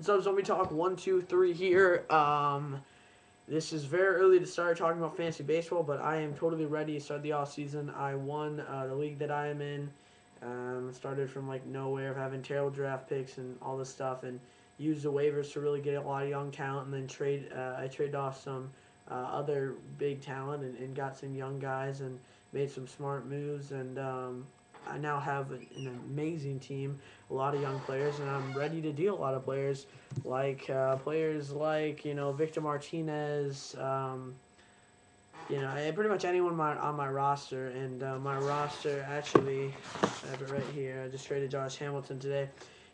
So Zombie Talk 1, 2, 3 here. This is very early to start talking about fantasy baseball, but I am totally ready to start the off season. I won the league that I am in. Started from like nowhere, of having terrible draft picks and all this stuff, and used the waivers to really get a lot of young talent, and then trade. I traded off some other big talent and got some young guys and made some smart moves, and I now have an amazing team, a lot of young players, and I'm ready to deal a lot of players like Victor Martinez, pretty much anyone on my roster. And my roster actually, I have it right here. I just traded Josh Hamilton today.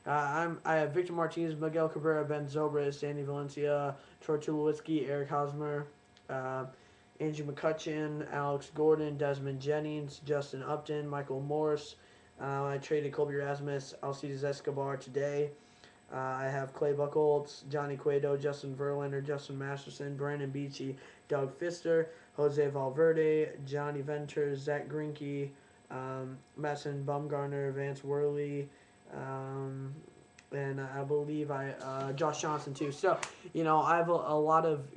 I have Victor Martinez, Miguel Cabrera, Ben Zobrist, Danny Valencia, Troy Tulowitzki, Eric Hosmer, uh, Andrew McCutcheon, Alex Gordon, Desmond Jennings, Justin Upton, Michael Morse. I traded Colby Rasmus, Alcides Escobar today. I have Clay Buchholz, Johnny Cueto, Justin Verlander, Justin Masterson, Brandon Beachy, Doug Fister, Jose Valverde, Johnny Venters, Zach Greinke, Madison Bumgarner, Vance Worley, um, and I believe Josh Johnson too. So I have a lot of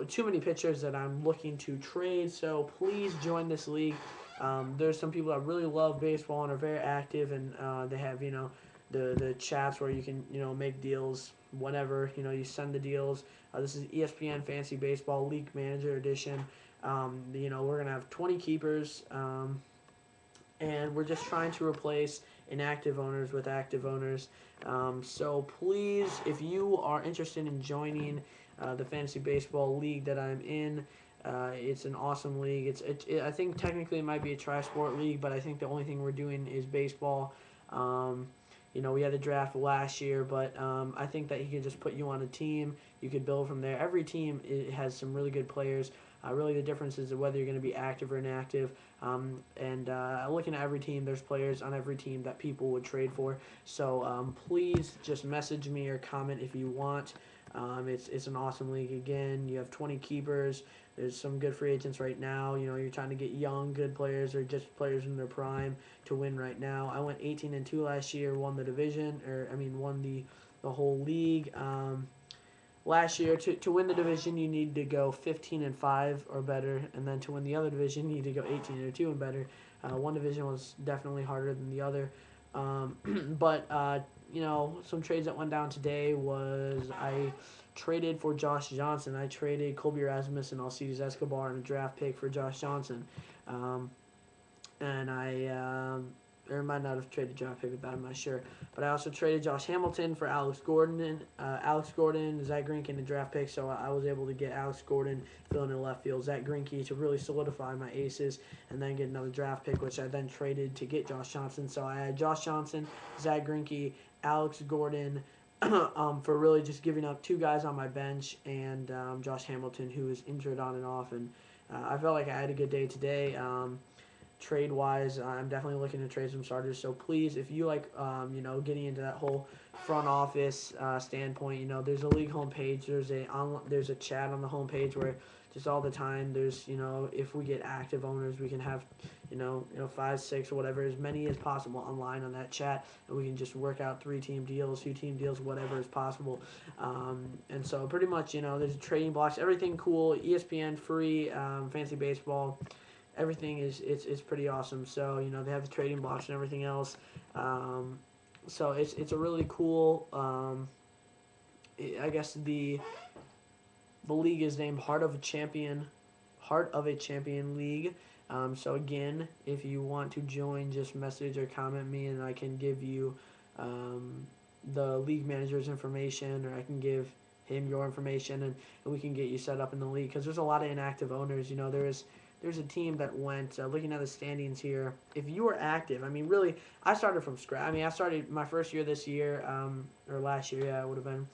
too many pitchers that I'm looking to trade. So please join this league. There's some people that really love baseball and are very active, and they have the chats where you can make deals whenever you send the deals. This is ESPN Fantasy Baseball League Manager Edition. We're gonna have 20 keepers, and we're just trying to replace inactive owners with active owners. So please, if you are interested in joining the fantasy baseball league that I'm in, it's an awesome league. I think technically it might be a tri-sport league, but I think the only thing we're doing is baseball. We had the draft last year, but I think that he could just put you on a team. You could build from there. Every team has some really good players. Really, the difference is whether you're going to be active or inactive. And looking at every team, there's players on every team that people would trade for. So please just message me or comment if you want. It's an awesome league. Again, you have 20 keepers. There's some good free agents right now. You're trying to get young, good players or just players in their prime to win right now. I went 18-2 last year, won the division, won the whole league. Last year, to win the division, you need to go 15-5 or better, and then to win the other division, you need to go 18-2 and better. One division was definitely harder than the other, but some trades that went down today was I traded for Josh Johnson. I traded Colby Rasmus and Alcides Escobar and a draft pick for Josh Johnson, um, and I or might not have traded draft pick with that. I'm not sure. But I also traded Josh Hamilton for Alex Gordon, Zach Greinke, and the draft pick. So I was able to get Alex Gordon filling in left field, Zach Greinke to really solidify my aces, and then get another draft pick, which I then traded to get Josh Johnson. So I had Josh Johnson, Zach Greinke, Alex Gordon. For really just giving up two guys on my bench and Josh Hamilton, who was injured on and off, and I felt like I had a good day today. Trade wise, I'm definitely looking to trade some starters. So please, if you like, getting into that whole front office standpoint, there's a league homepage. There's a chat on the homepage where just all the time there's if we get active owners, we can have 5, 6 or whatever, as many as possible online on that chat, and we can just work out 3-team deals, 2-team deals, whatever is possible. And so pretty much there's trading blocks, everything cool, ESPN free, fantasy baseball. Everything is pretty awesome. So they have the trading blocks and everything else. So it's a really cool. I guess the league is named Heart of a Champion League. So again, if you want to join, just message or comment me, and I can give you the league manager's information, or I can give him your information, and we can get you set up in the league. Because there's a lot of inactive owners. There's a team that went, looking at the standings here, if you were active, really, I started from scratch. I started my first year this year, or last year, yeah, it would have been.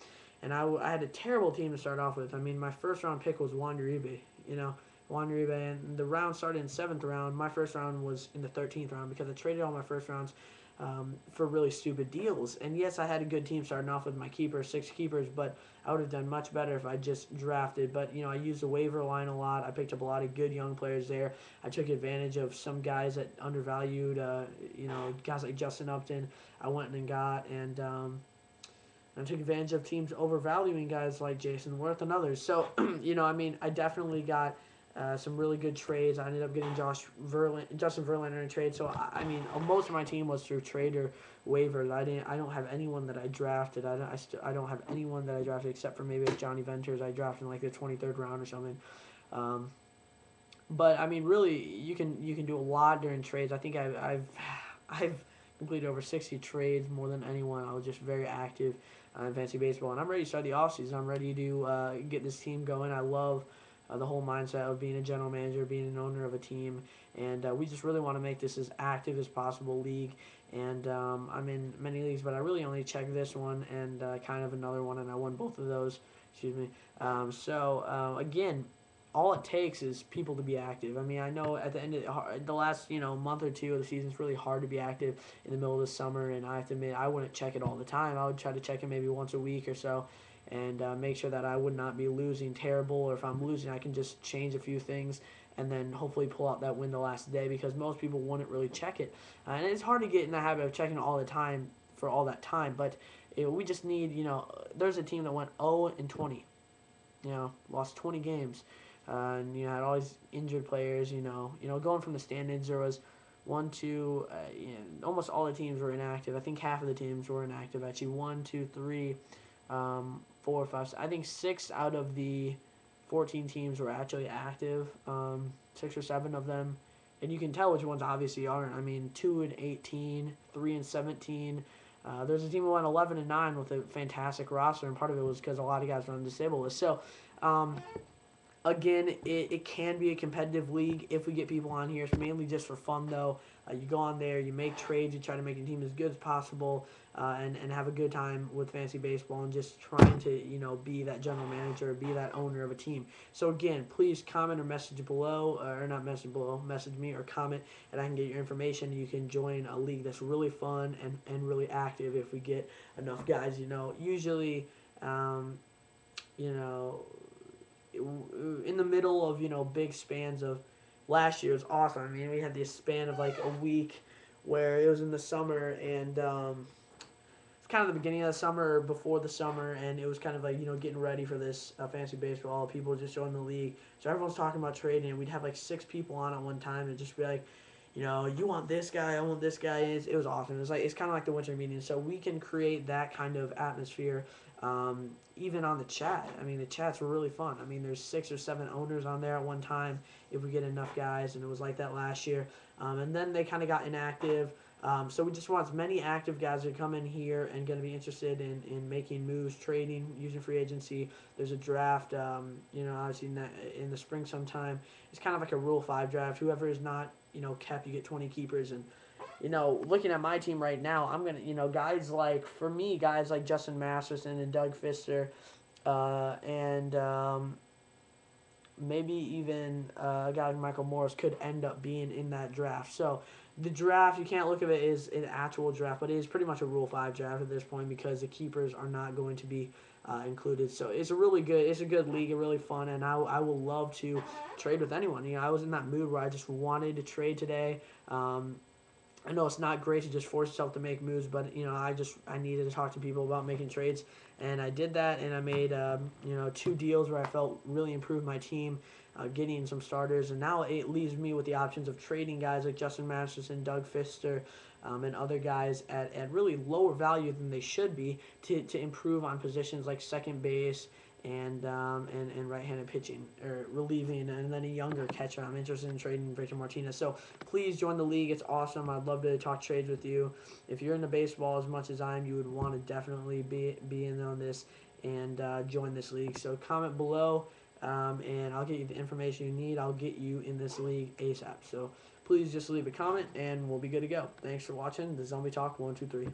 And I had a terrible team to start off with. My first round pick was Wander Uribe, Wander Uribe, and the round started in 7th round. My first round was in the 13th round because I traded all my first rounds for really stupid deals. And yes, I had a good team starting off with my keepers, 6 keepers, but I would have done much better if I just drafted. But I used the waiver line a lot. I picked up a lot of good young players there. I took advantage of some guys that undervalued, guys like Justin Upton. I went and got, and And I took advantage of teams overvaluing guys like Jason Worth and others. So, I mean, I definitely got some really good trades. I ended up getting Justin Verlander in a trade. So, I mean, most of my team was through trade or waivers. I don't have anyone that I drafted. I don't have anyone that I drafted except for maybe like Johnny Venters. I drafted in like the 23rd round or something. Um, but I mean, really, you can do a lot during trades. I think I've completed over 60 trades, more than anyone. I was just very active in fantasy baseball, and I'm ready to start the offseason. I'm ready to get this team going. I love the whole mindset of being a general manager, being an owner of a team, and we just really want to make this as active as possible league. And I'm in many leagues, but I really only checked this one and kind of another one, and I won both of those. Excuse me. Again, all it takes is people to be active. I mean, I know at the end of the last month or two of the season, it's really hard to be active in the middle of the summer, and I have to admit I wouldn't check it all the time. I would try to check it maybe once a week or so, and make sure that I would not be losing terrible, or if I'm losing, I can just change a few things and then hopefully pull out that win the last day, because most people wouldn't really check it, and it's hard to get in the habit of checking it all the time for all that time. But we just need there's a team that went 0-20, lost 20 games. And had all these injured players. Going from the standings, there was one, two, almost all the teams were inactive. I think half of the teams were inactive. Actually, 1, 2, 3, 4, 5. I think 6 out of the 14 teams were actually active. 6 or 7 of them, and you can tell which ones obviously aren't. I mean, 2-18, 3-17. There's a team who went 11-9 with a fantastic roster, and part of it was because a lot of guys were on the disabled list. So. Again, it can be a competitive league if we get people on here. It's mainly just for fun, though. You go on there, you make trades, you try to make your team as good as possible, and have a good time with fantasy baseball, and just trying to be that general manager, be that owner of a team. So again, please comment or message below, or not message below, message me or comment, and I can get your information. You can join a league that's really fun and really active if we get enough guys. Usually, you know in the middle of big spans of last year was awesome. I mean, we had this span of like a week where it was in the summer, and it's kind of the beginning of the summer or before the summer, and it was kind of like getting ready for this fantasy baseball. People just joined the league, so everyone's talking about trading, and we'd have like 6 people on at one time and just be like, you want this guy, I want this guy. It was awesome. It's kind of like the winter meeting. So we can create that kind of atmosphere, even on the chat. I mean, the chats were really fun. I mean, there's 6 or 7 owners on there at one time if we get enough guys, and it was like that last year. And then they kind of got inactive. So we just want as many active guys to come in here and going to be interested in making moves, trading, using free agency. There's a draft, obviously in the spring sometime. It's kind of like a Rule 5 draft. Whoever is not kept, you get 20 keepers. And looking at my team right now, I'm gonna guys like Justin Masterson and Doug Fister, and maybe even a guy like Michael Morris could end up being in that draft. So the draft, you can't look at it as an actual draft, but it is pretty much a Rule 5 draft at this point, because the keepers are not going to be included. So it's a good league, really fun, and I will love to trade with anyone. I was in that mood where I just wanted to trade today. I know it's not great to just force yourself to make moves, but I needed to talk to people about making trades, and I did that, and I made 2 deals where I felt really improved my team, getting some starters, and now it leaves me with the options of trading guys like Justin Masterson, Doug Fister, and other guys at really lower value than they should be to improve on positions like second base and right-handed pitching or relieving, and then a younger catcher. I'm interested in trading Victor Martinez. So please join the league. It's awesome. I'd love to talk trades with you. If you're into baseball as much as I am, you would want to definitely be in on this and join this league. So comment below, and I'll get you the information you need. I'll get you in this league ASAP. So please just leave a comment, and we'll be good to go. Thanks for watching the Zombie Talk 1, 2, 3.